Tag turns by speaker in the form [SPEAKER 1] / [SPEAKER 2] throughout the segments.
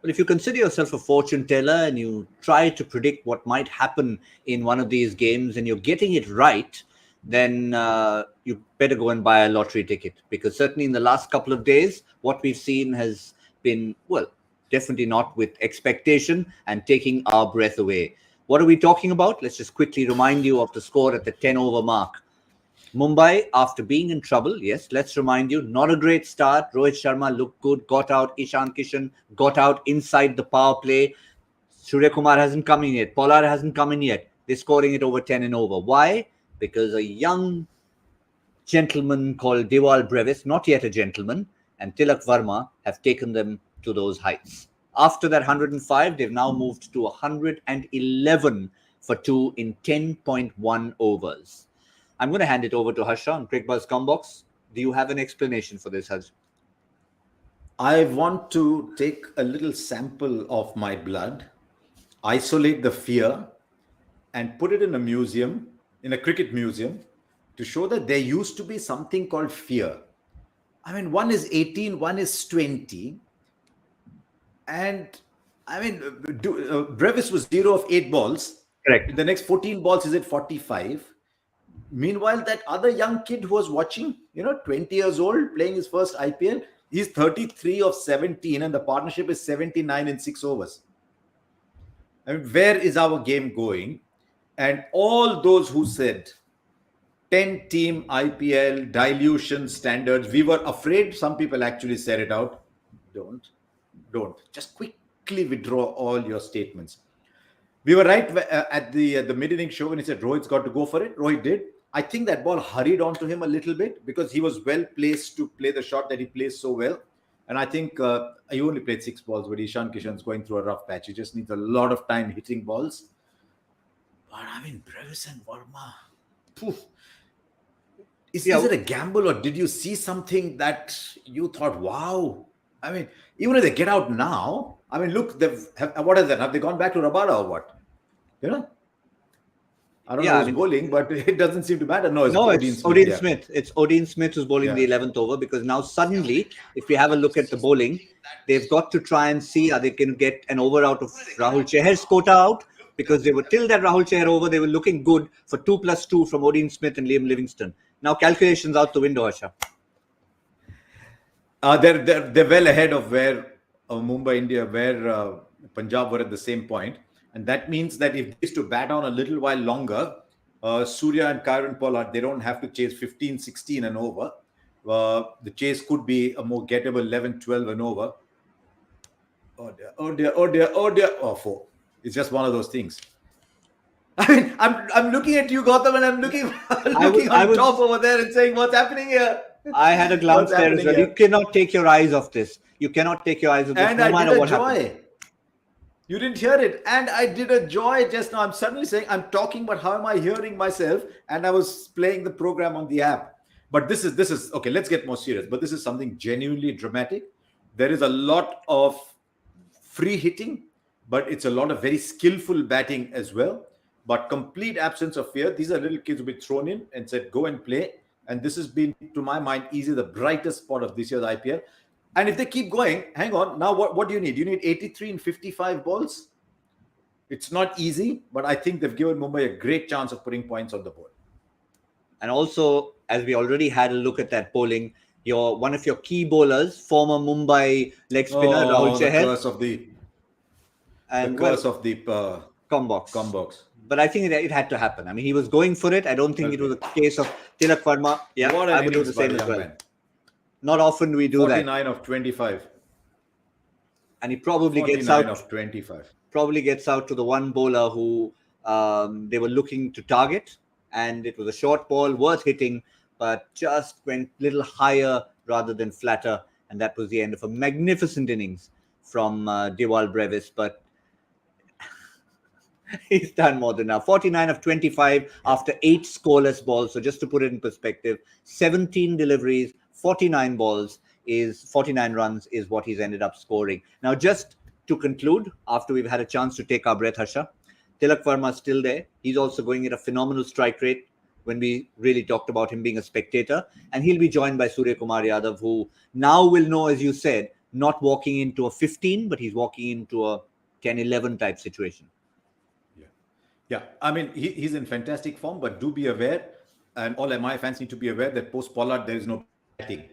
[SPEAKER 1] Well, if you consider yourself a fortune teller and you try to predict what might happen in one of these games and you're getting it right, then you better go and buy a lottery ticket, because certainly in the last couple of days, what we've seen has been, well, definitely not with expectation and taking our breath away. What are we talking about? Let's just quickly remind you of the score at the 10 over mark. Mumbai, after being in trouble, yes, let's remind you, not a great start. Rohit Sharma looked good, got out. Ishan Kishan got out inside the power play. Surya Kumar hasn't come in yet. Pollard hasn't come in yet. They're scoring it over 10 and over. Why? Because a young gentleman called Dewal Brevis, not yet a gentleman, and Tilak Varma have taken them to those heights. After that 105, they've now moved to 111 for 2 in 10.1 overs. I'm going to hand it over to Harsha on Cricbuzz Comm Box. Do you have an explanation for this, Harsha?
[SPEAKER 2] I want to take a little sample of my blood, isolate the fear, and put it in a museum, in a cricket museum, to show that there used to be something called fear. I mean, one is 18, one is 20. And I mean, Brevis was 0 of 8 balls.
[SPEAKER 1] Correct.
[SPEAKER 2] The next 14 balls is at 45. Meanwhile, that other young kid who was watching, 20 years old, playing his first IPL, he's 33 of 17 and the partnership is 79 in 6 overs. I mean, where is our game going? And all those who said 10-team IPL, dilution standards, we were afraid. Some people actually said it out. Don't. Just quickly withdraw all your statements. We were right at the mid-inning show when he said Rohit's got to go for it. Rohit did. I think that ball hurried onto him a little bit because he was well placed to play the shot that he plays so well. And I think he only played 6 balls, but Ishan Kishan's going through a rough patch. He just needs a lot of time hitting balls. But I mean, Brevis and Varma. Is it a gamble, or did you see something that you thought, wow? I mean, even if they get out now, I mean, look, what is that? Have they gone back to Rabada or what? I don't know who's bowling, but it doesn't seem to matter. No, it's Odean Smith.
[SPEAKER 1] It's Odean Smith who's bowling the 11th over, because now suddenly, if we have a look at the bowling, they've got to try and see how they can get an over out of Rahul Chahar's quota out, because they were, till that Rahul Chahar over, they were looking good for 2+2 from Odean Smith and Liam Livingstone. Now calculations out the window, Harsha.
[SPEAKER 2] They're well ahead of where Mumbai, India, where Punjab were at the same point. And that means that if they used to bat on a little while longer, Surya and Kyron Pollard, they don't have to chase 15, 16 and over. The chase could be a more gettable 11, 12 and over. Oh dear. Oh, 4. It's just one of those things. I mean, I'm looking at you, Gautam, and I'm looking on top over there and saying, what's happening here?
[SPEAKER 1] I had a glance there as well. You cannot take your eyes off this. You cannot take your eyes off this,
[SPEAKER 2] and no matter what happens. You didn't hear it. And I did a joy just now. I'm suddenly saying, I'm talking, but how am I hearing myself? And I was playing the program on the app. But this is okay, let's get more serious. But this is something genuinely dramatic. There is a lot of free hitting, but it's a lot of very skillful batting as well. But complete absence of fear. These are little kids who be thrown in and said, go and play. And this has been, to my mind, easily the brightest spot of this year's IPL. And if they keep going, hang on. Now, what do you need? You need 83 in 55 balls. It's not easy, but I think they've given Mumbai a great chance of putting points on the board.
[SPEAKER 1] And also, as we already had a look at that bowling, one of your key bowlers, former Mumbai leg spinner, Rahul Chahar.
[SPEAKER 2] The curse of the
[SPEAKER 1] Comm Box.
[SPEAKER 2] Comm Box.
[SPEAKER 1] But I think it had to happen. I mean, he was going for it. I don't think it was a case of Tilak Varma. Yeah, I would do the same as well. Man. Not often do we do
[SPEAKER 2] 49
[SPEAKER 1] that.
[SPEAKER 2] 49 of 25.
[SPEAKER 1] And he probably gets out.
[SPEAKER 2] 49 of 25.
[SPEAKER 1] Probably gets out to the one bowler who they were looking to target. And it was a short ball, worth hitting, but just went a little higher rather than flatter. And that was the end of a magnificent innings from Dewal Brevis. But he's done more than enough. 49 of 25 after 8 scoreless balls. So just to put it in perspective, 17 deliveries, 49 balls is 49 runs is what he's ended up scoring. Now, just to conclude, after we've had a chance to take our breath, Harsha, Tilak Varma is still there. He's also going at a phenomenal strike rate when we really talked about him being a spectator. And he'll be joined by Surya Kumar Yadav, who now will know, as you said, not walking into a 15, but he's walking into a 10-11 type situation.
[SPEAKER 2] Yeah, I mean, he's in fantastic form, but do be aware, and all MI fans need to be aware that post Pollard, there is no batting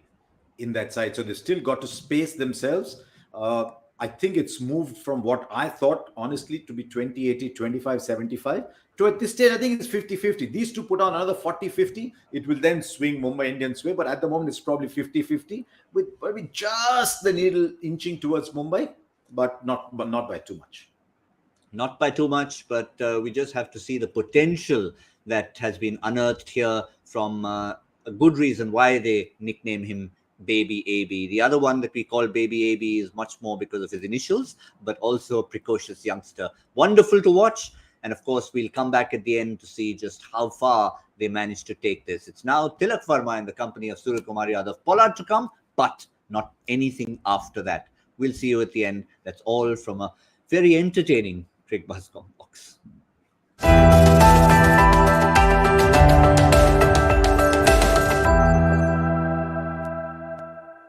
[SPEAKER 2] in that side. So they still got to space themselves. I think it's moved from what I thought, honestly, to be 20-80, 25-75. To at this stage, I think it's 50-50. These two put on another 40-50. It will then swing Mumbai Indians' way. But at the moment, it's probably 50-50, with probably just the needle inching towards Mumbai, but not by too much.
[SPEAKER 1] Not by too much, but we just have to see the potential that has been unearthed here from a good reason why they nickname him Baby AB. The other one that we call Baby AB is much more because of his initials, but also a precocious youngster. Wonderful to watch. And of course, we'll come back at the end to see just how far they managed to take this. It's now Tilak Varma in the company of Suryakumar Yadav. Pollard to come, but not anything after that. We'll see you at the end. That's all from a very entertaining Cricbuzz Comm Box.